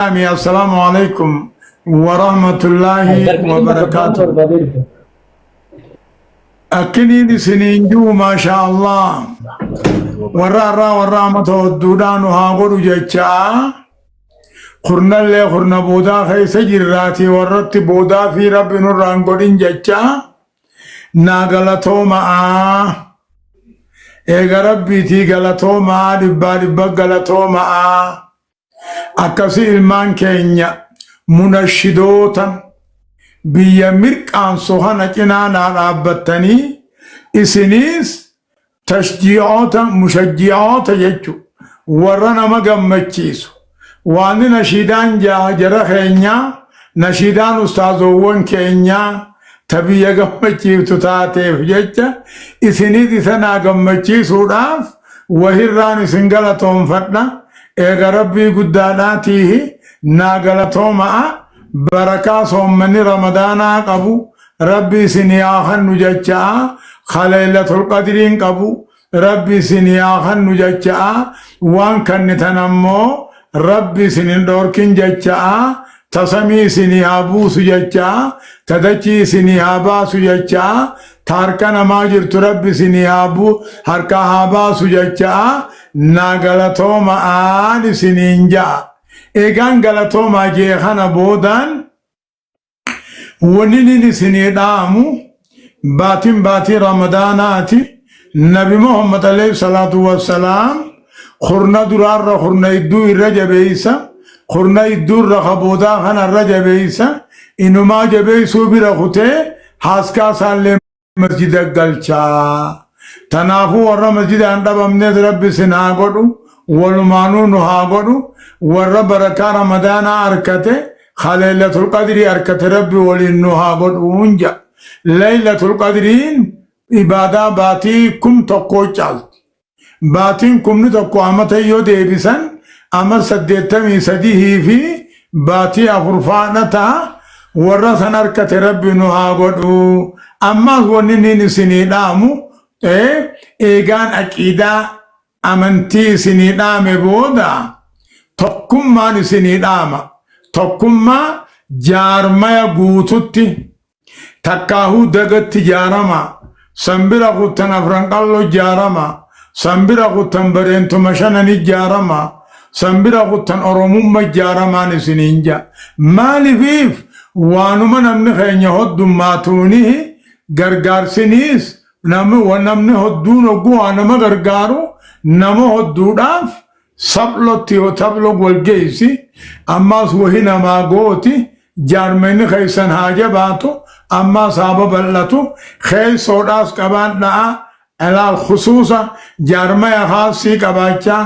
السلام عليكم ورحمة الله وبركاته. أكني سنينجو ما شاء الله ورا متو الدودان وهاغورو جيتشا خرنا اللي خرنا بودا خيس جراتي ورت بودا في رب نوران قدين جيتشا ناغلتو معا إيغا ربي تي غلتو معا دبا غلتو معا akkasi ilmaan keenya munashidoota biyya mirqaansu hana cinaanaa dhaabbattanii isinis tashjii'oota mushajjii'oota jechu warra nama gammachiisu waan nashiidaan jara keenyaa nashiidaan ustaazowwan keenyaa tabiyya gammachiiftu taateef jecha isinis isanaa gammachiisuudhaaf wahirraan isin galatoonfadha. Eega rabbii guddaadhaatihi naagalatooma'a barakaa soommani ramadaanaa qabu rabbi isin yaakannu jecha'a khaleelatul qadriin qabu rabbi isin yaakannu jecha'a waan kannitan ammoo rabbi isin hin dhoorkin jecha'a tasamii isin haa buusu jecha'a tadachii isin haa baasu jecha'a taarka namaa jirtu rabbi isin harka haa baasu jecha'a nagalatooma aan isiniin ja'a eegaan galatoomaa jee kana boodaan wannin isinii dhaamu baatii ramadaanaati nabi muhammad alayhi salaatu wassalaam khurna duraarra khurna idduu irra jabeeysa khurna idduurra kaboodaa kana irra jabeeysa inumaa jabeeysuu bira kutee haaskaa isaallee masjida galchaa تنافو ورا مسجد عند بمنت رب سناغدو والمانو نهاغدو ورا بركة رمضان أركته خليلة القدر أركته رب ولنهاغدو ونجا ليلة القدرين إبادة باتي كم تقوچال باتين كم نتقو عمته يودي بسن أما سديتمي سديه في باتي أفرفانتا ورا سنركته رب نهاغدو أما هو نيني سنيدامو eegaan aqiidaa amantii isinii dhaame booda tokkummaan isinii dhaama tokkummaa jaarmaya guututti takkaahuu dagatti jaarama sambira kuttan afranqallo jaarama sambira kuttan bareentuma shanani jaarama sambira kuttan oromumma jaaramaan isiniin jaa maalifiif waanuma namni keenya hoddummaatuunihi gargaarsiniis namni hodduun ogguu nama gargaaru nama hodduudhaaf sablotti yoo tablo walgeessi ammaas wahi namaa gooti jaarmeni keessan haa jabaatu ammaas haa babal'atu keessoodhaas qabaadhaa ilaal khusuusa jaarmaya haasii qabaachaa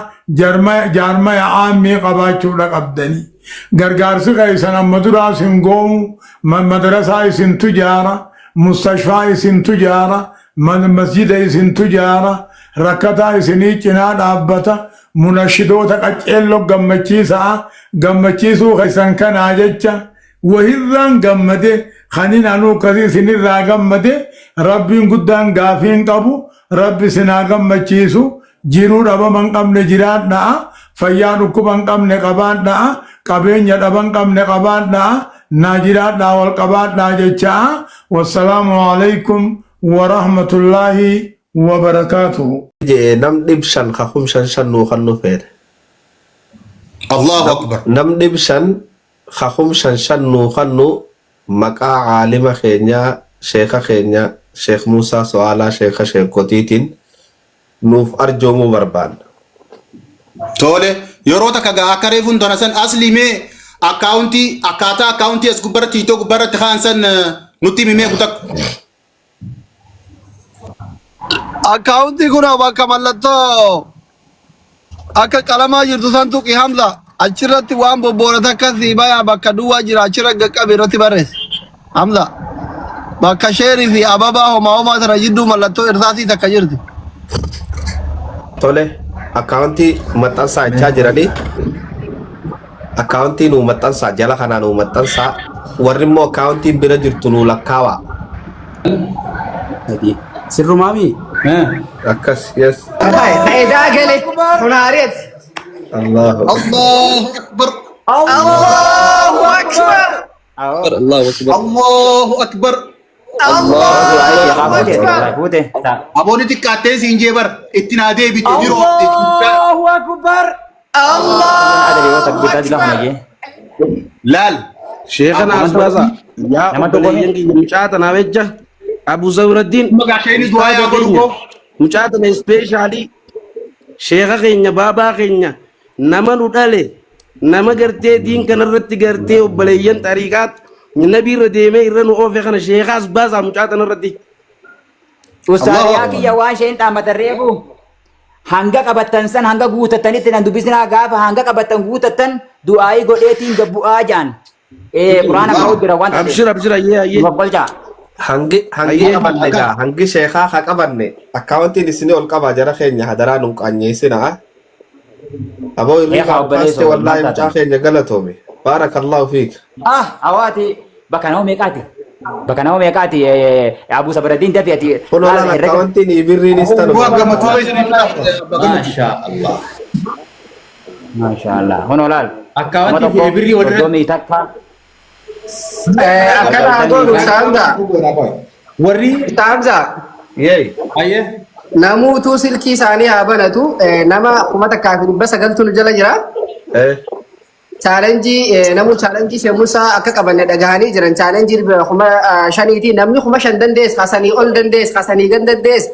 jaarmaya aammii qabaachuudha qabdanii gargaarsi keessan amma duraas hin goomu madarasaa isin tujaara mustashfaa isin tujaara masjida isin tujaara rakkataa isinii cinaa dhaabbata munashidoota qaceello gammachiisuu keessan kanaa jecha wahirraan gammade kanin anuu kasii isinirraa gammade rabbiin guddaan gaafiin qabu rabbi isinaa gammachiisu jiruu dhabaman qabne jiraadhaa fayyaa dhukkuban qabne qabaadhaa qabeenya dhaban qabne qabaadhaa naa jiraadhaa wal qabaadhaa jechaa wassalaamu alaykum ورحمة الله وبركاته. نم دبشان خاكم شان نوخن نفير. الله أكبر. نم دبشان خاكم شان نوخن نو مكا عالم خينيا شيخ خينيا شيخ موسى سوالا شيخ كوتيتين نوف أرجومو بربان. تولي يروتا كاغا أكاريفون دونسان أصلي مي أكاتا أكاونتي أسكبرت تيتو كبرت خانسان نوتي مي كتك. Akkaawuntii kun bakka mallattoo akka qalamaa jirtu santuuqi hamza achirratti waan bobboorata akkasii bayaa bakka duwwaa jira achirra qaqqabe irratti barreesse hamza bakka sheerii fi ababaa homaa sana jidduu mallattoo irsaasii takka jirti. Tole akkaawuntii maxxansaa jechaa jiranii akkaawuntii nuu maxxansaa jala kanaa nuu maxxansaa warri immoo akkaawuntiin bira jirtu nuu lakkaawaa. Sirrumaami. Akkas yes. Hey, dagale. Kunaareet. الله الله أكبر الله أكبر الله أكبر الله أكبر أبوني تكاتي سينجبر اتنادي بتديرو الله أكبر لال شيخنا أسبازا يا أبليين مشاتنا وجه أبو زور الدين مقاشيني دعايا قلوكو مشاتنا سبيشالي شيخا خينيا بابا خينيا نما ندالي نما قرتي دين كان الرتي قرتي وبليين طريقات النبي رديمي يرنو أوفي خنا شيخا أسبازا مشاتنا ردي Ustaz yaki ya waan sheen taamata reefu hanga qabattan san hanga guutatanitti nan dubbisnaa gaafa hanga qabattan guutattan du'aayii godheetiin gabbu'aa jaan quraana ka'uu jira waan أبشر أبشر أيه babbalcha hangi qabanne gaa hangi sheekaa haa qabanne akkaawwantiin isinii ol qabaa jara keenya hadaraa nuun qaanyeessina aboo irrii qaabbaastee wallaahi mucaa keenya galatoome baarakallahu fiik hawaati bakka nama meeqaati Abu Sabradin dafi ati kunuunaan akkaawwantiin ibirriinis tanu Mashallah hono laal Akkaawwantii fi ibirrii wal doomii takka akkana godhu saamda warri saamza ayyee namuutuu silkii isaanii haa banatu nama 1900 jala jira chaalenjii namuu chaalenjii sheemusaa akka qabanne dhagahanii jiran chaalenjii 5,000 namni 5,000 dandees kasanii ol dandees kasanii gan dandees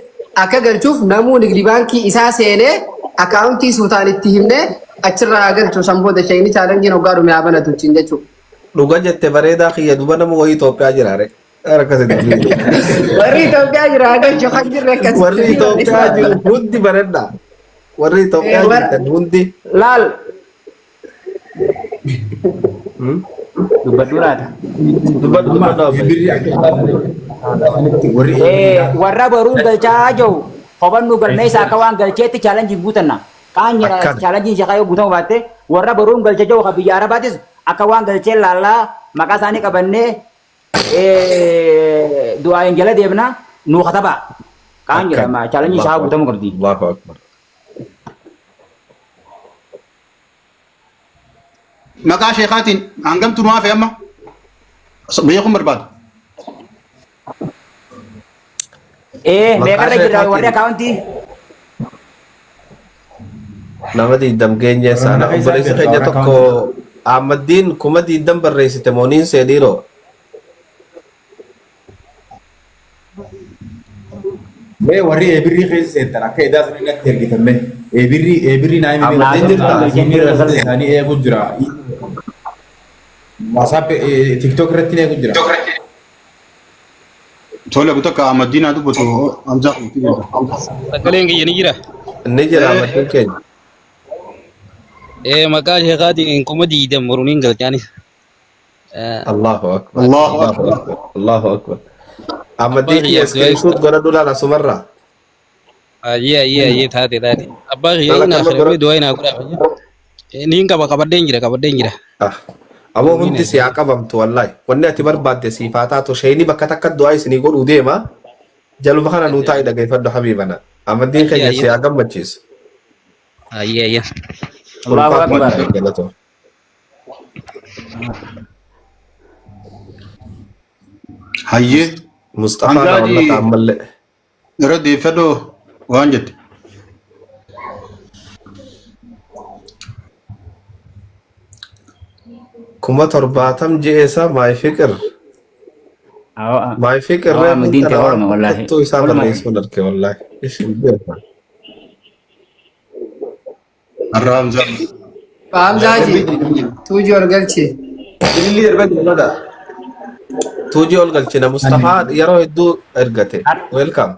akka galchuuf namuu nigdi baankii isaa seenee akaawuntii suutaan itti himne achirraa galchu sanbooda shayini chaalenjiin hoggaa dhume haa banatu cin jechuudha. dhuga jette bareedaa kiyya duba nama wayii Itoophiyaa jiraare warri Itoophiyaa jira galchu kan jirre akkasii warri Itoophiyaa jiru hundi bareedda warri Itoophiyaa jirtan hundi laal dubbadhuuraata warra baruun galchaa jiru hubannu galmeessa akka waan galcheetti chaalenjiin guutanna qaanya chaalenjiin shaqaa yoo guutamu baatte warra baruun galcha jiru kan biyya arabaatis akka waan galchee laallaa maqaa isaanii qabannee du'aayin jala deebna nuu katabaa qaanya jedhama chaalenjiin shaqaa guutamu qabdi. Allahu akbar. maqaa sheekaatiin hangamtu nu hafe amma biyya kun barbaadu. Meeqarra jira warri akaawuntii? nama diidam geenye sana obboleessi keenya tokko Ahmaddiin 20 barreessite mooniin seedhiiroo Mee warri ebirrii keessa seentan akka edaa sun irratti ergitame ebirrii naa himee isaanii eegu jira. WhatsApp TikTok irratti eegu jira. Tole butakka Ahmaddiinaa dubbatu Hamzaa kun Sagaleen kiyya ni jira. inni jira Ahmaddiin keenya Maqaa sheekaatiin kuma diidam moruniin galchaanis. Allahu akbar Allahu Allahu akbar Ahmaddiin kiyya screenshot godha dulaa sumarraa Ayyee taate. Abbaa kiyya naa khiree du'aa naa godha. Niin qabadheen jira. aboo hundi si haa qabamtu wallahi wanni ati barbaadde siif haa taatu shayini bakka takka du'aa isinii godhuu deema jaluma kana nuu taa'ii dhageeffadhu habiibana Ahmaddiin keenya si haa gammachiisu Ayyee. Allahu akbar. hayyee Mustafaa Hamzaaji- Raawwata ammallee irra deeffadhoo waan jette. kuma 70 je'eesa maay fiqir maay fiqir Ahmaddiin ta'e oolma wallahi. tu isaa barreessuun arge wallahi Har'a Hamzaa. Hamzaaji tuujii ol galchee. tuujii ol galchina Mustafaa yeroo hedduu ergate welcome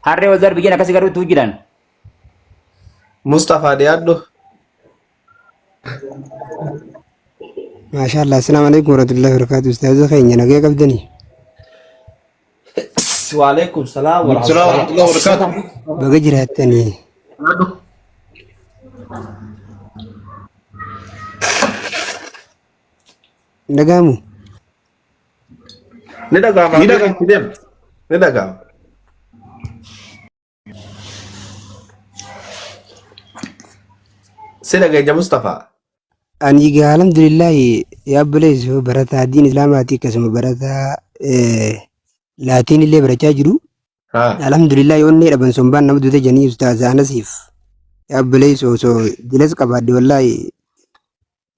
Harree wal darbiyyeen akkasii garuu tuu jiran. Mustafaa dhiyaadhu Mashallah, assalamualaikum warahmatullahi wabarakatuh. Ustaz keenya nagee qabdanii. Waalaikum salaam wa Warahmatullahi wabarakatuh. Baga jiraattanii. Dhagaamu. Ni dhagaama ni dhagaama سيدا جاي مصطفى Ani egaa alhamdulillahi yaabbilees barataa diin islaamaatii akkasuma barataa laatiin illee barachaa jiru. ها Alhamdulillahi onnee dhaban sombaan nama duute janii ustaaza Anasiif yaabbilees osoo jilas qabaadde wallahi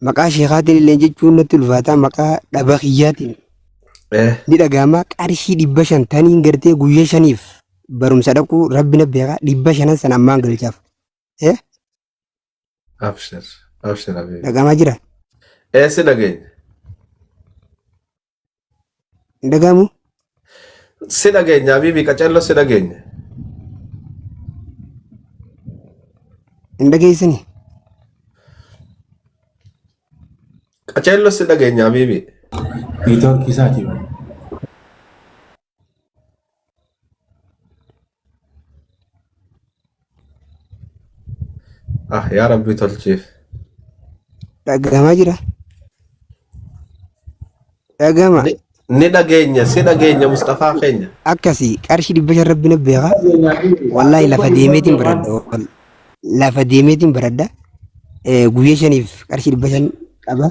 maqaa sheekaatiin illee jechuun natti ulfaataa maqaa dhaba kiyyaatiin ايه ni dhagahama qarshii 500 gartee guyyaa 5 barumsa dhaquu rabbi na beekaa 500 sana ammaan galchaaf. ابشر ابشر حبيبي Dhagahamaa jira? ايه سيدا جاي Hin dhagahamu? سيدا جاي يا حبيبي كاتشلو سيدا جاي Hin dhageessani? كاتشلو سيدا جاي يا حبيبي Network isaati. اه يا ربي تلجيف Dhagahamaa jira? Dhagahama? نيدا جاي سيدا جاي مصطفى خينيا Akkasii qarshii 500 rabbi na beekaa. Wallahi lafa deemeetiin baradha. Guyyaa 5 qarshii 500 qaba.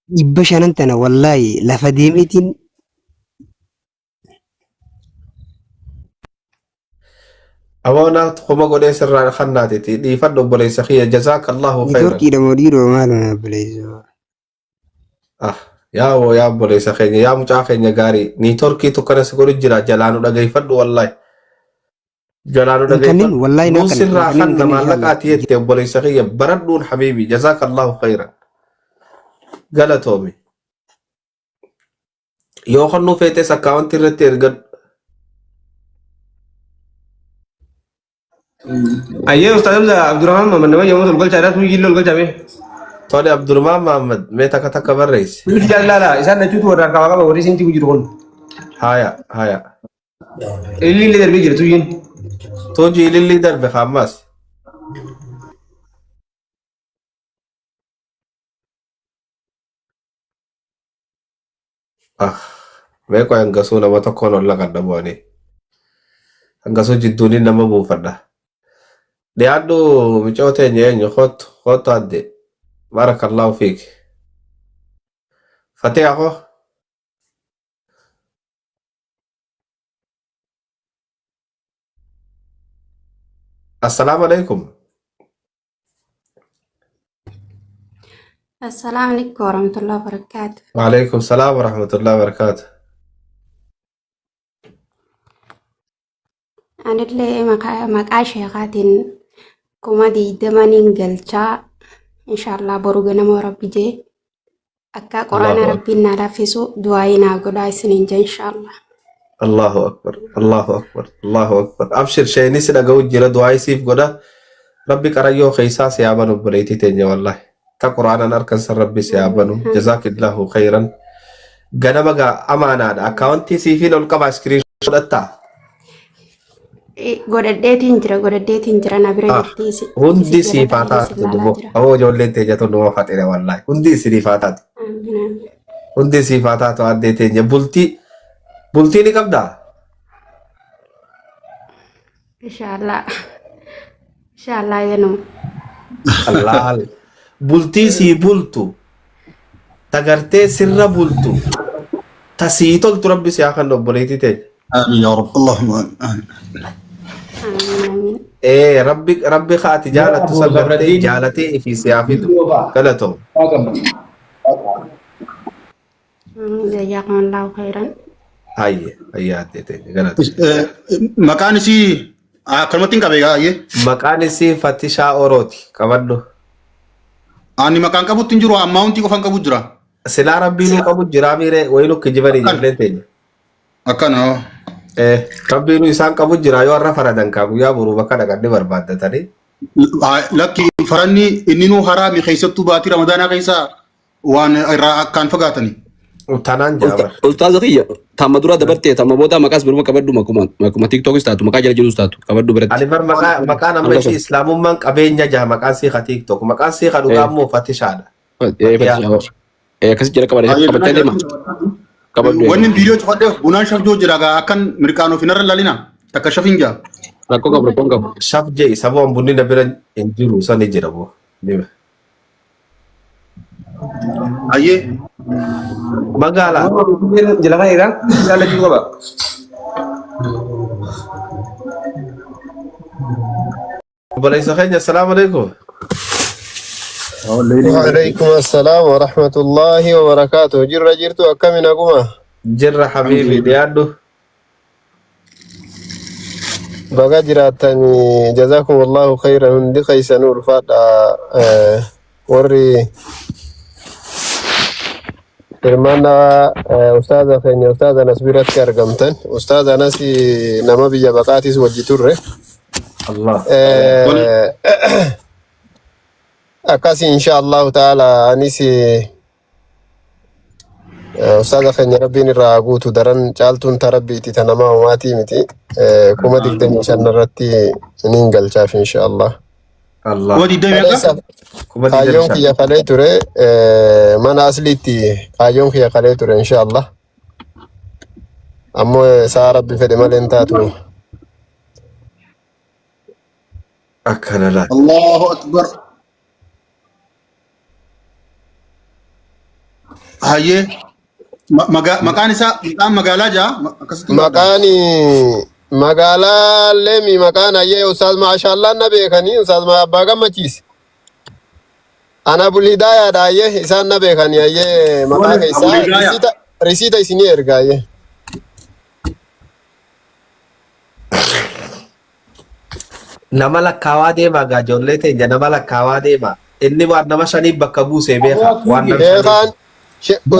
500 tana wallahi lafa deemeetiin أوانا تقوم قولي سر خناتي دي فدو بولي سخية جزاك الله خيرا niitoorkiidha moo dhiiroo maaluna bileessu. يا بولي سخية يا مجاخية غاري ني تركي تو كان سكوري جرا جلانو دغاي فدو والله جلانو دغاي Kanneen wallahi نو naa سر kanneen خن ما kanneen لقاتي يتي بولي سخية بردون حبيبي جزاك الله خيرا غلطومي يو خنو فيتس اكاونت رتير أيه أستاذ عبد الرحمن من نوى يوم القل شارات مي جيلو القل جامي تولي عبد الرحمن محمد ميتا كتا بريس لا إذا نجوت ورا كذا وريس أنتي وجرون هايا اللي دربي جرتو ين توجي للي درب خامس ميكو ينقصو نما تكون ولا قدموني ينقصو جدوني نما بوفدا ديادو ميچوتي نيني خط عدي بارك الله فيك فتي أخو السلام عليكم السلام عليكم ورحمة الله وبركاته. وعليكم السلام ورحمة الله وبركاته أنا اللي مقاشي غادين كومادي دمانين قلتا إن شاء الله بروغنا مو ربي جي أكا قرآن الله ربي نرافسو دعائنا قداي سنين إن شاء الله. الله أكبر الله أكبر الله أكبر أبشر شيني سيدا قوي جرى دعاي سيف قدا ربي كرايو خيسا سيابانو بريتي تنجي والله تا قرآن نركن سر ربي سيابانو جزاك الله خيرا قنا بقى أمانا أكاونتي سيفين القبع سكرين شدتا godhadheetiin jira na bira jirti hundi sifaataat dubo awoo ijoolleen teenyatu numa faxire wallahi hundi sifaataat hundi sifaataatu addee teenya bultii ni qabdaa inshallah yanum Allah bultii sii bultu tagartee sirra bultu tasii toltu rabbi siyaa kan obboleetii teenya آمين يا رب اللهم آمين ربي خاتي جالت تصبرتي جالتي في سيافي قالتهم جزاكم الله خيرا. هيا أديتي قالت مكان سي كلمتين كبيرة مكان سي فتشا أوروتي كمانو أني مكان كابو تنجرو أماونتي كفان كابو جرا سلا ربي نو كابو جرا ميري وينو كجبري جبلين تيني أكنا ربي نو إسان كابو جرا يو أرى فردن كابو يا برو بكا دقاني برباد تاني لكن فرني إنينو حرامي خيسة تباتي رمضان خيسة وان كان فقاتني وتنان جابر أستاذ خيّة تام درا دبرتي تام بودا مكاس برما كبردو مكما تيك توك استاتو مكا جل جلو استاتو كبردو برت علي بر مكان أمشي إسلام من قبينيا جاه مكان سيخ تيك توك مكان سيخ دوغامو فتشادا كسي جرا كبردو ما كبردو وين فيديو تفضل بنان شاف جو جراغا أكن مريكانو فينر لالينا تكشفين جا Rakkoo qabu rakkoon qabu. Shaf jee sababa bunni na bira hin jiru sani jira boo. Nime. Ayyee. Magaalaa. Jala kan irraa jala jiru qaba. Obboleessa keenya assalaamu alaikum. وعليكم السلام ورحمة الله وبركاته جرت أكمل أقوما Jirra habiibi dhiyaadhu. بقى جراتني جزاكم الله خيرا هندي خيسا نور فاتا وري إرمانا أستاذة خيني أستاذة نسبيرات كارقمتن أستاذة ناسي نما بيجا بقاتيس وجيتور Allah. أكاسي إن شاء الله تعالى أنيسي أستاذ خير ربي نراغوتو درن جالتون تربي تتنما وماتي متي كما ديك مشان نرتي نينجل شاف إن شاء الله Allah. Wadii deemee قايون كي يخلي تري من أصليتي قايون كي يخلي تري إن شاء الله أمو سارب بفدي مالين تاتو Akkana laata. Allahu Akbar. Hayyee. Maqaan isaa maqaan magaalaa jaa akkasitti. مكاني مقالا لمي مكان أيه أستاذ ما شاء الله النبي كني أستاذ ما أبغى ما تيس أنا أبو الهداية دا أيه إنسان نبي كني أيه مكان إنسان رسيتا إسني إرجع أيه Nama lakkaawaa deemaa gaa ijoollee teenya nama lakkaawaa deemaa. Inni waan nama shaniif bakka buusee beeka. Waan nama شيخان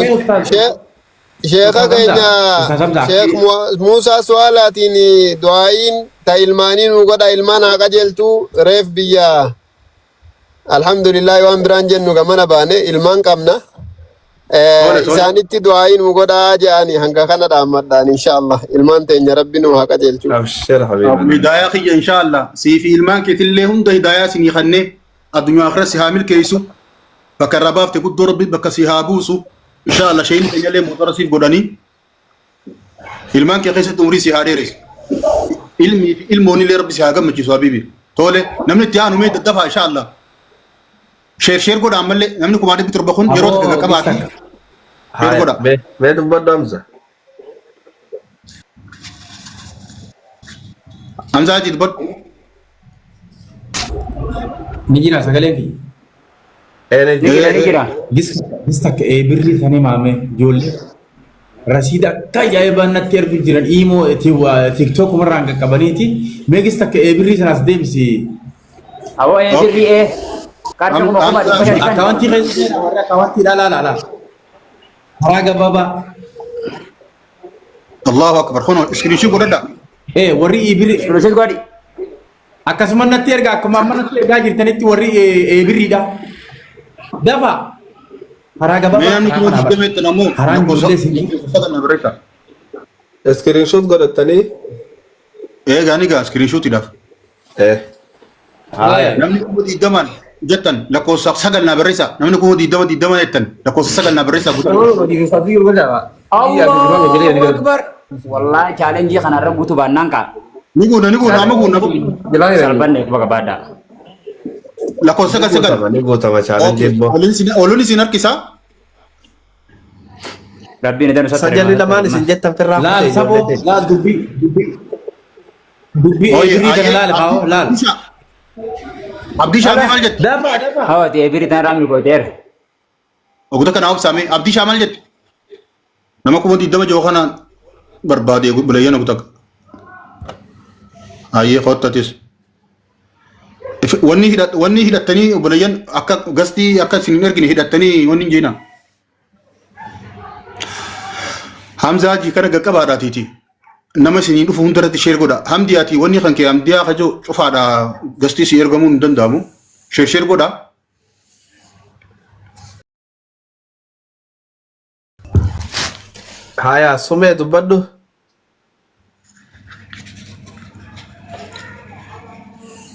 شيخ كينيا شيخ موسى سوالاتيني دعائين تا إلمانين وقدا إلمانا قجلتو ريف بيا الحمد لله وان بران جنو كمان باني إلمان كمنا إسانيتي دعائين وقدا جاني هنگا خانا دامدان إن شاء الله إلمان تين ربي نوها قجلتو Abshir Abu habiibi. Hidaayaa kiyya insha Allah siifi ilmaan keetillee hunda hidaayaa sinii kannee addunyaa akhiraa si haa milkeessu bakka irraa baafte guddoo rabbi bakka si haa buusu insha Allah shayini keenyallee motora siif godhanii ilmaan kee keessatti umurii si haa dheeressu ilmii fi ilmoonillee rabbi si haa gammachiisu habiibi tole namni itti aanumee daddafaa insha Allah sheer godha ammallee namni kumaa dhibbi torba kun yeroo takka qabaati sheer godha. Mee dubbadhu Hamza. Hamzaa jilbadhu. Ni jira sagaleen fi. Ni jira. Gis takka birri sanii maame ijoollee rasiida akka ajaa'ibaa natti ergu jiran imoo tiktok marraan qaqqabaniiti mee gis takka birri sanaas deebisi. Awoo birri kaartaa kuma dhibba shan. Akkawantii keessa warra akkawantii laala. Karaa gabaabaa. Allahu Akbar kun iskiriinshii godhadha. Warri birri. Iskiriinshii godhi. Akkasuma natti erga akkuma amma natti ergaa jirtanitti warri birriidha. Dafa karaa gabaabaa. Mee namni kuma digdameetti namoo karaan ijoollee sinii. saganna barreessa. Screenshot godhatanii. Gaani gaa iskiriinshootidhaaf. Namni kuma digdamaan jettan lakkoofsa sagal naa barreessa. Namni kuma digdama jettan lakkoofsa sagal naa barreessa. Allahu Akbar. Wallahi challenge kanarra guutuu baannaan kaa. Ni guuna amma guuna. Salbanne baga baadha. Lakkoofsa sagal. Ni guutama challenge boo. Oloon isin harkisaa. Rabbiin idan usatta. Sajalli lamaan isin jettan firraa Laal saboo laal dubbii birrii kana laal kaa'oo laal. Abdii Shaamii maal jette? Dafa. Hawati birrii tan raamil gooteer. Oguta kana obsaame Abdii Shaa maal jette? Nama kuma digdama jiru kana barbaade bulayyan oguta. Ayyee qottatis. Wanni hidhattanii bulayyan akka gastii akka isin hin ergine hidhattanii wanni hin jeena. Hamzaa jii kana gaqqabaadhaatiiti. Nama isinii dhufu hundarratti sheer godha. Hamdiyaati wanni kan kee hamdiyaa kajoo cufaadha gastii si ergamuu hin danda'amu. Sheer godha. Haya sumee dubbadhu.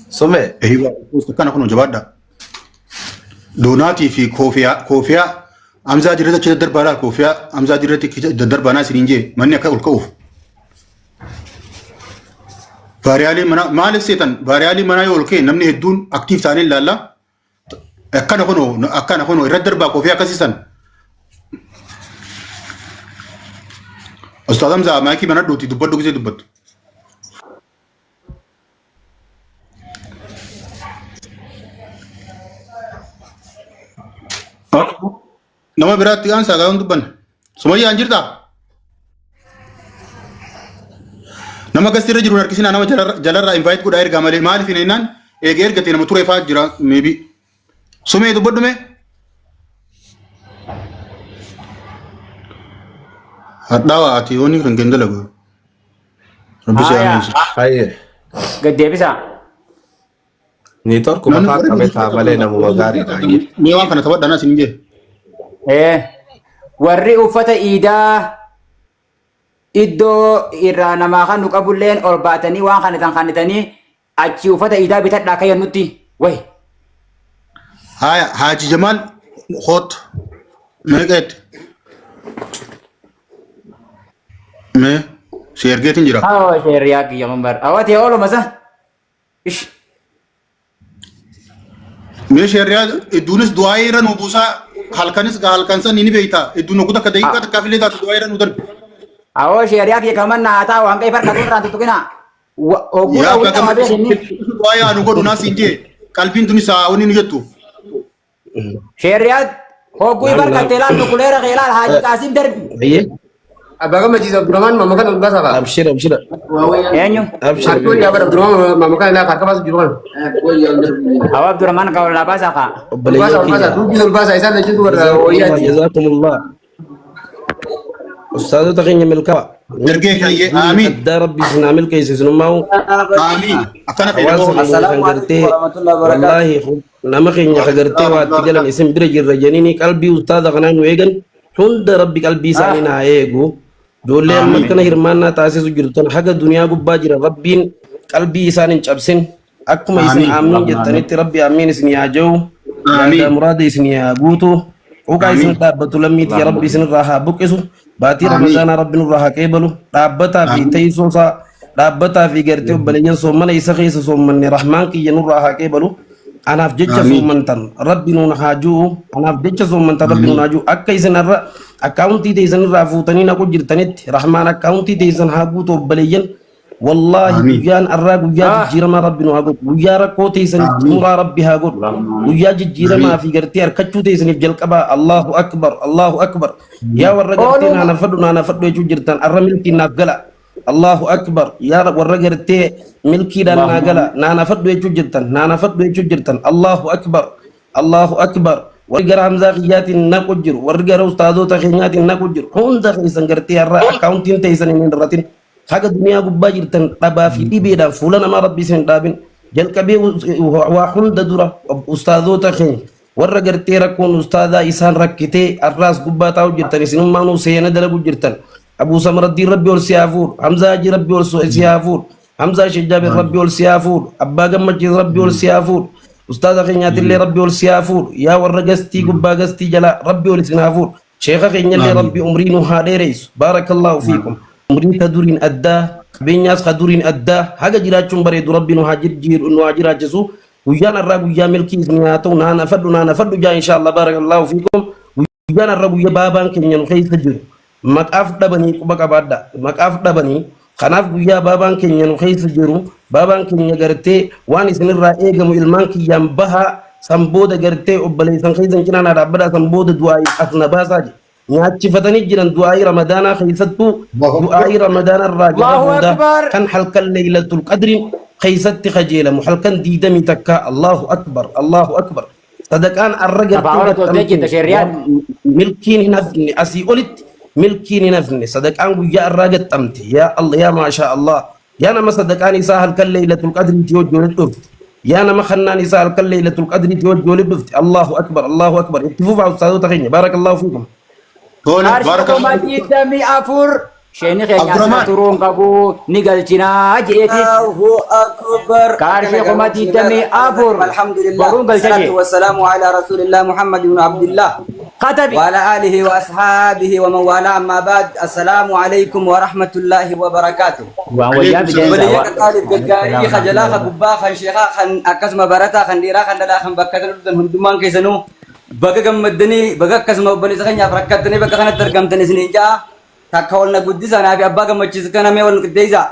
Sumee. Kana kun jabaadha. Doonaatii fi koofiyaa Hamzaa jirratti achi daddarbaadhaa koofiyaa Hamzaa jirratti daddarbaanaa isiniin jee manni akka ol ka'uuf. Vaariyaalii manaa maaliif seetan vaariyaalii manaa yoo ol ka'e namni hedduun aktiif ta'anii ilaalla. Akkana kunoo irratti darbaa koofii akkasiisan. Ustaaz Hamzaa maayikii banadhuuti dubbadhu gisee dubbattu. Nama biraatti aansaa gaa'uun dubbanne. Sumayyaan jirtaa? Nama gastirra jiru harkisinaa nama jalarraa invite godhaa ergaa malee maaliif hin ennaan eega ergatee nama turee fa'aa jira maybe. Sumee dubbadhume? Hadhaawaa ati yoonni kan ganda lagu. Rabbi si aaminsi. Hayyee. Gad deebisaa. Ni torkuma kaa qabetaa malee namuma gaariidha. Mee waan kana taphadhaan as hin jee. Warri uffata iidaa iddoo irraa namaa kan nu qabulleen ol baatanii waan kanatan kanatanii achi uffata iidaa bitadhaa kayyan nutti way. Haya Haji Jamal hot meeqeet mee si ergeetiin jira. Sheeriyaa kiyya mambar awwati yaa ooluma sa. Ish. Mee sheeriyaa idduunis du'aa irra nu buusaa halkanis halkansan ni beeyta idduun nu kutaa daqiiqaa takkaa filee taatu du'aa irra nu darbe. Awwa sheeriyaa kiyya kaman na hataa waan qeefar kaduu irraan tuttuqina. Ogura wita mabee inni. Du'aa yaa nu godhu naas indee qalbiin tunis saawwani nu jettu. Sheeriyaa hogguu barkattee laatu kuleera keelaal Haaji Qaasim darbi. Abaga majlis Abdurrahman mama kan umbasa ba. Abshir. Eenyu? Abshir. Aku ya Abdurrahman mama kan la kakak pas Abdurrahman. Awa Abdurrahman kau labasa ka. Umbasa tu bisa umbasa isa na jitu warna oya. Jazakumullah. Ustaz taqinya milka. Ergee kayye amiin. Da rabbi sinamil kayse sunumau. Amiin. Akkana Assalamu alaikum warahmatullahi wabarakatuh. Nama keenya kagarte waa tigalan isin bira jirra jenini qalbii ustaaz kanaan weegan hunda rabbi qalbii isaanii naa eegu. Ijoollee amma kana hirmaannaa taasisu jirtan haga duniyaa gubbaa jira rabbiin qalbii isaan hin cabsin akkuma isin amiin jettanitti rabbi amiin isin yaa jahu yaada muraada isin yaa guutu quuqaa isin dhaabbatu lammiiti rabbi isin irraa haa buqqisu baatii ramadaanaa rabbi nurraa haa qeebalu dhaabbataa fi teessoosaa dhaabbataa fi gartee obboleeyyan soomana isa keessa soommanne rahmaan kiyya nurraa haa qeebalu anaaf jecha soomantan rabbi nuun haa juu anaaf jecha soomantan rabbi nuun haa juu akka isin irra akkaawuntii teessan irraa fuutanii naqu jirtanitti rahmaan akkaawuntii teessan haa guutu obboleeyyan wallaahi guyyaan arraa guyyaa jijjiiramaa rabbi nu haa godhu guyyaa rakkoo teessaniif xumuraa rabbi haa godhu guyyaa jijjiiramaa fi gartee harkachuu teessaniif jalqabaa Allahu akbar yaa warra gartee naanafadhu jechuu jirtan arra milkiin naaf gala Allahu akbar yaa warra gartee milkiidhaan naa gala naanafadhu jechuu jirtan Allahu akbar warri gara Hamzaa Qiyyaatiin naqu jiru warri gara ustaazota keenyaatiin naqu jiru hunda keessan gartee har'a akkaawuntiin teessan hin irratin haga duniyaa gubbaa jirtan dhabaa fi dhibeedhaan fuula namaa rabbi isin dhaabin jalqabee waa hunda dura ustaazota keenya warra gartee rakkoon ustaazaa isaan rakkitee har'aas gubbaa taa'u jirtan isinummaanuu seena dalagu jirtan Abuu Samraddiin rabbi ol siyaa fuudhu Hamzaa Hajii rabbi ol siyaa fuudhu Hamzaa Shejjaabir rabbi ol siyaa fuudhu Abbaa Gammachiis rabbi ol siyaa fuudhu ustaaza keenyaatillee rabbi ol siyaa fuudhu yaa warra gastii gubbaa gastii jala rabbi ol isin haa fuudhu sheeka keenyallee rabbi umrii nu haa dheereysu baarakallahu fiikum umrii ka duriin addaa qabeenyaas ka duriin addaa haga jiraachuun bareedu rabbi nu haa jiraachisu guyyaan arraa guyyaa milkii isin haa ta'u naanafadhu jaa inshaallah baarakallahu fiikum guyyaan arraa guyyaa baabaan keenya nu keessa jiru maqaaf dhabanii quba qabaadha maqaaf dhabanii kanaaf guyyaa baabaan keenya nu keessa jiru baabaan keenya gartee waan isinirraa eegamu ilmaan kiyyaan bahaa san booda gartee obboleessan keessan cinaan dhaabbataa san booda du'aa'ii as na baasaa je nyaachifatanii jiran du'aa'ii ramadaanaa keessattuu du'aa'ii ramadaanaa irraa gara booda kan halkan leeylatul qadriin keessatti kajeelamu halkan 20 takka Allahu akbar sadaqaan arra gartee milkiin hin hafne asii olitti milkiin hin hafne sadaqaan guyyaa irraa gaxxamte yaa Allah yaa maashaa Allah yaa nama sadaqaan isaa halkan leeylatul qadriitti wajjoolee dhufte yaa nama kannaan isaa halkan leeylatul qadriitti wajjoolee dhufte Allahu akbar itti fufaa ustaazota keenya baarakallahu fiikum Arshii afur sheeni keenya asuma turuun qabu ni galchinaa jeeti kaarshii kumatii damee afur alhamdulillah wassalatu wassalamu ala rasulillah Muhammad ibn Abdullah خطبي وعلى آله وأصحابه ومن والاه أما بعد السلام عليكم ورحمة الله وبركاته. ويا وليك طالب قاري خجلا خبا خن شيخا خن أكسم برتا خن ديرا خن دلا خن بكتر دن هندمان كيسنو بقى جمدني بقى كسم بني سخن يا فركتني بقى خن ترجمتني سنيجا تكولنا قدي سنا أبي أبا جمتشيز كنا مي ولن كديزا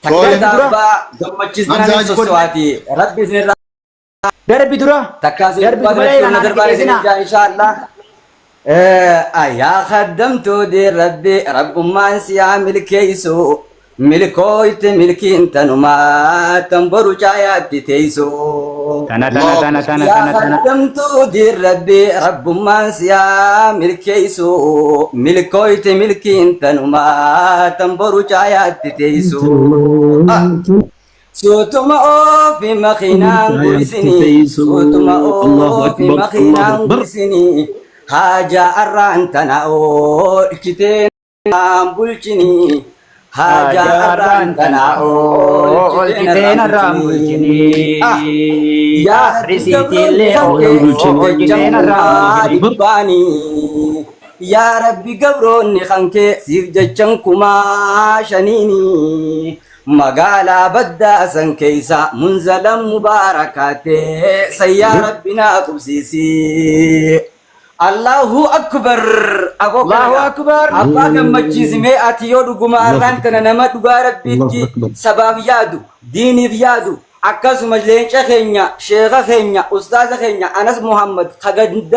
تكلم أبا جمتشيز كنا سوسواتي رب بسم الله دربي درا تكاسي دربي نظر بارس إن شاء الله. يا خدمت دي ربي رب ما انسي ملك يسو ملكويت ملكي انت نما تنبرو جايات تيسو يا خدمت دي ربي رب ما انسي ملك يسو ملكويت ملكي انت نما تنبرو جايات تيسو سوتما في مخينان بسني سوتما في مخينان بسني حاجة أرانتنا أول كتير بولشني حاجة أرانتنا أول كتير بولشني يا رسيتي اللي أول كتير بولشني يا ربي قبروني خانك سيف جتشنكما شنيني مقالا بدا سنكيسا منزلا مباركاتي سيا ربنا قبسيسي الله أكبر الله أكبر أبا كمجيز مئة يودو قماران تننما دقارب بيتي سباب يادو ديني يادو أكاس مجلين شخينيا شيخ خينيا أستاذ خينيا أنس محمد خقد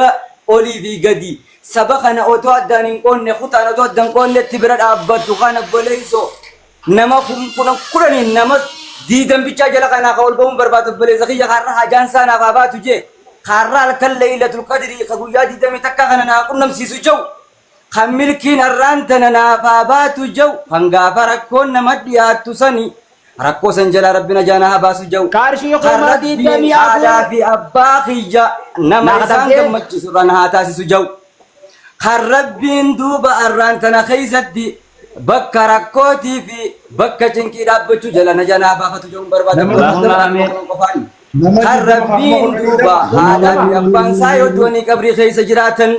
أوليفي قدي سبخنا أوتو أدانين قون نخوتانا تو أدان قون نتبرد أبا تخانا بليسو نما كنا كرني نما ديدم بيجا جلقنا قول بوم برباد بليسو خيا خارا حاجان سانا فاباتو جي خارا لك الليلة القدر خبويا ديدم تكاغنا كنا مسيسو جو خملكين الرانتنا فاباتو جو فانغافرك كنا مديات تسني ركو سنجل ربنا جانا باسو جو كارشي خرا ديدم يا في أبا خيجا نما سانك مجلس رانها تاسسو جو خربين دوبا الرانتنا خيزتي بكا ركوتي في بكا جنكي رابطو جلنا جانا بافتو جو برباد خربين دوبا هذا في أبان سايو دوني كبري خيس جراتن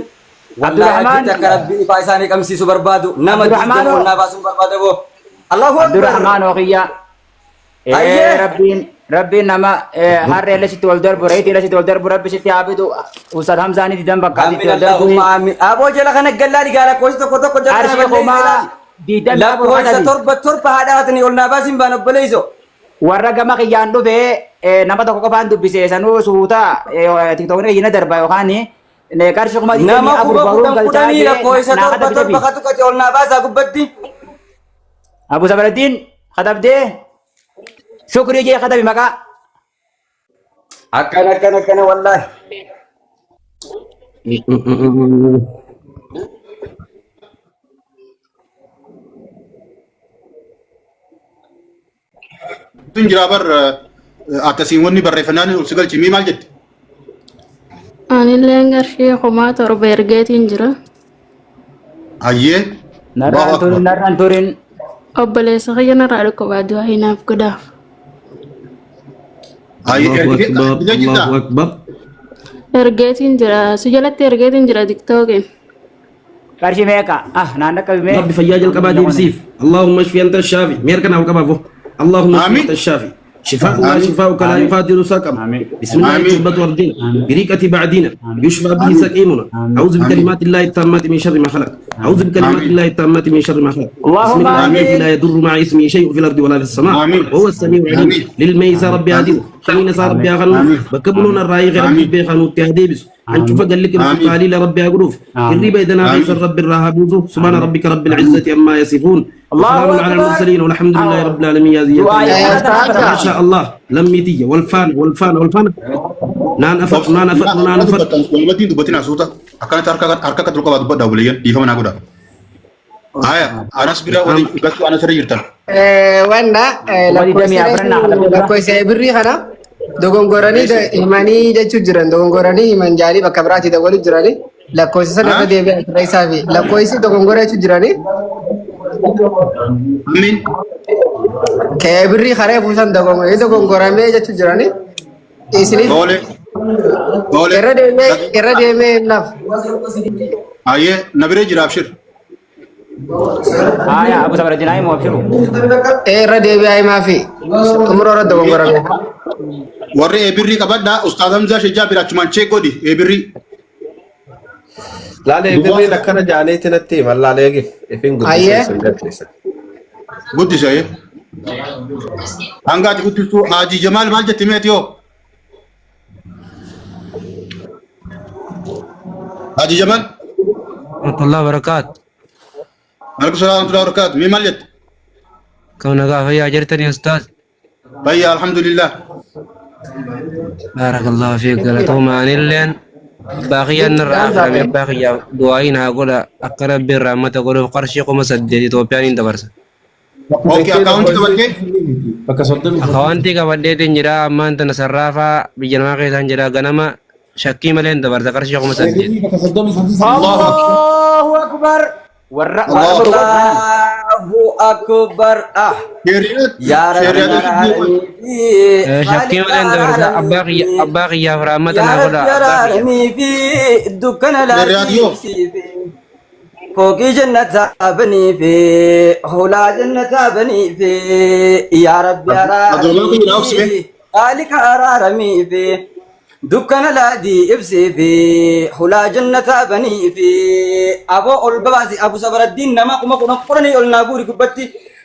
والله أجدك ربي فايساني كمسي سبربادو نما ديدو ناباسو بربادو الله أكبر عبد الرحمن وخيا ربي نما هاري لشي تولدر بريتي لشي تولدر بربي شتي عابدو وصل همزاني دي دنبك آمين اللهم آمين أبو جلا خنا قلالي قالا كويس تكو جلا عرشي خوما دي دم لا كويس تربة هذا هاتني قلنا باسم بانو بليزو warra kiyaan dhufe nama tokko qofaan dubbise sanuu suuta tiktookni yina darba yookaan qarshii kuma nama kuma kudhanii lakkoofsa torba katu olnaa baasaa gubbatti Abu Sabaraddin katabdee shukrii jee katabi maqaa akkana wallahi tun jira bar akkasiin wanni barreeffannaan ulsi galchimii maal jetti? Anillee qarshii kumaa torba ergeetiin jira. Hayyee. Narraan turin. Obboleessa kiyya narraa dhukkubaa du'aa hinaaf godhaaf. Allahu akbar. Ergeetiin jira. Si jalatti ergeetiin jira tiktookiin. qarshii meeqa naanna qabime ربي فياج القبا ديبسيف اللهم اشفي انت الشافي ميركنا وقبا اللهم اشفي انت الشافي شفاء لا شفاءك لا يغادر سقما بسم الله تثبت وردنا بريقة بعدنا يشفى به سقيمنا اعوذ بكلمات الله التامات من شر ما خلق اعوذ بكلمات الله التامات من شر ما خلق بسم الله الذي لا يضر مع اسمه شيء في الارض ولا في السماء وهو السميع العليم للميس ربي هادي حين صار ربي غنو بكبلون الراي غير ربي خانو تهديبس أنشوف قال لك قالي لربي أقروف الربا إذا غيث الرب الرهابوزو سبحان ربك رب العزة أما يصفون وسلام على المرسلين والحمد لله رب العالمين يا زي ما شاء الله لم يتي والفان نان أفق والمدين دبتنا صوتا أكانت أركا تلقى بعض بدأ وليا يفهم أنا قدا هاي أنا سبيرا ودي بس أنا سري يرتان وانا lakkoofsa birrii kana dogongoranii himanii jechuu jiran dogongoranii himan jaalii bakka biraatti dabaluu jiranii lakkoofsa sana irra deebi'an irra isaa fi lakkoofsi dogongora jechuu jiranii. Amin. Kee birrii karee buusan dogongoramee jechuu jiranii. Isiniif Tole. irra deemee naaf. Ayyee na biree jira abshir. Haya, Abu Sabra Jinai mau abshiru. Irra deebi'aa himaa fi xumura irra dogongorame. Warri eebirrii qabadhaa Ustaaz Hamzaa Shejjaa birachumaan chee godhi eebirrii. Laalee birriin akkana jaaneeti natti hima laalee ifin guddisa. Guddisa yee. Hangaati guddistuu Haji Jamaal maal jetti meeti yoo? Haji Jamaal. Warahmatullahi wabarakatuh. Waalaikum salaam warahmatullahi wabarakatuh. Mii maal jetti? Kau nagaa fayyaa jirtanii Ustaaz? Fayyaa alhamdulillah. Barakallahu fiik galatooma anilleen baaqiyaan irraa akhrame baaqiyaa du'aayin haa godha akka rabbiin rahmata godhuuf qarshii 8,000 Itoophiyaan hin dabarsa. Oke, akaunti qabadhee? Akawantii qabadheetiin jira ammaan tana sarraafaa biyya namaa keessaan jira ganama shakkii malee hin dabarsa qarshii 8,000. Allahu Akbar. Warra Allahu Akbar. Ah. Ya Rabbi. Shakkii malee hin dabarsa abbaa kiyyaaf rahmata naa godha. Ya Rabbi fi dukkana laafii. فوقي جنة بني في هولا جنة بني في يا ربي أرارمي خالق أرارمي في دكان لادي إبسي في هولا جنة بني في أبو الباسي أبو صبر الدين نما كما كنا قرني قلنا بوري كبتي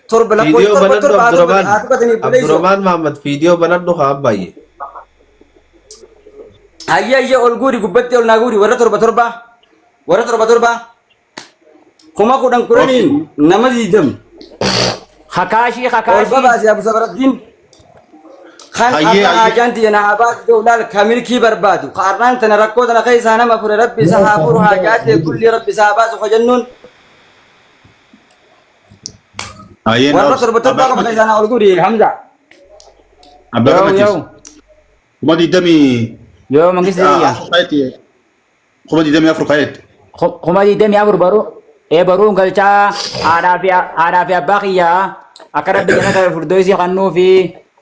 ترب لك فيديو بندو عبد الرحمن محمد فيديو بندو خاباي هيا أولغوري كبتي قلنا بوري ورا تربة كما كنا قرنين نمدي دم Hakashi. والبابا يا ابو صبر الدين خان اجانتي انا اباك دولال كامل كي بربادو قارنان تنركو تنا كيس انا ما فر ربي سحافر حاجات كل ربي سحاباس وخجنون Ayyee والله تربت بقى كيس انا اقول حمزه Abba Gamatis. Kuma diidami. Yo mangis dia. Kuma diidami afur kayet. Kuma di demi abur baru. Baru galcha ada fi abaqiya akarab bi jannata firdaus khannu fi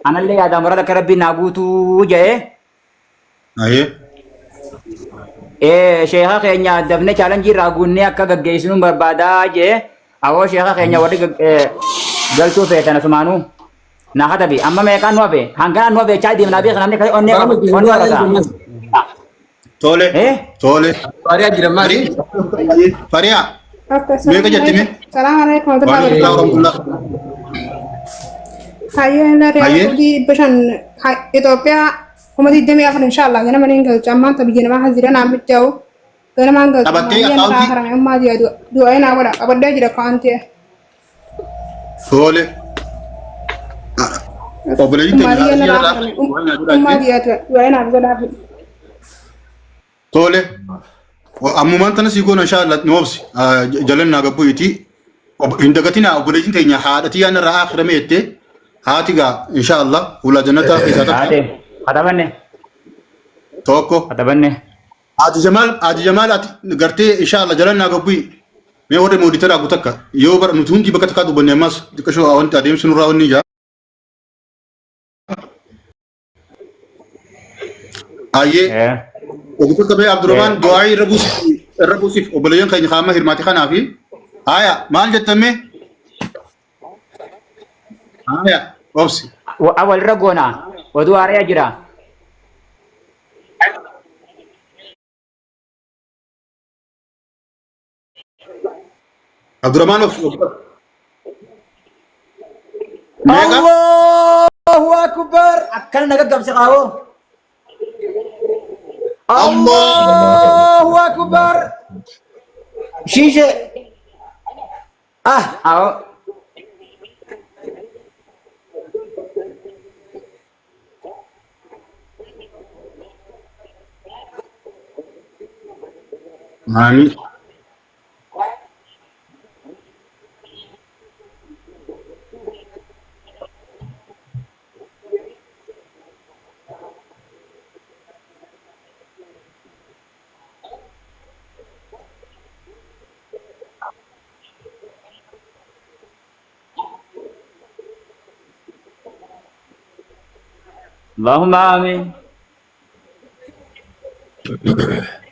analle ada marada karab nagutu jae sheekha keenya dafne challenge ragunne akka gaggeessinu barbaada je awo sheekha keenya wadi galchu feetana sumanu na khatabi amma me kan nobe hangana nobe chadi nabi khanamne kai onne rata Tole. Tole. Faria jiramari. Faria. Mereka jadi mi? Assalamualaikum warahmatullahi wabarakatuh. Hayo na rin di basan Ethiopia kuma di demi afan inshallah gana manin gal jamman tabi gana ma hazira na bitjaw gana man gal yana haram amma dia do ayna wala abadda jira kante Tole. Obelai itu amma dia do ayna gada Tole. Ammumaan tana sii goona inshallah noobsi jalan naga buyti indagatina obulejin teenya haadhati yana raa akhirame ette haatiga inshallah ula jannata isata hadabanne hadabanne Haji Jamal ati garte inshallah jalan naga buy me wode moditara gutakka yo bar nutungi bakata kadu bonne mas dikasho awanti adem sunu rawni ja aye وقلت له عبد الرحمن دعائي ربوسي وبليون كان يخامه هرماتي خنا في آية مال جتمه آية أوبسي أول رجونا ودوار يجرا عبد الرحمن الله أكبر أكلنا قبل سقاو الله أكبر شيشة أهو ماني اللهم آمين الله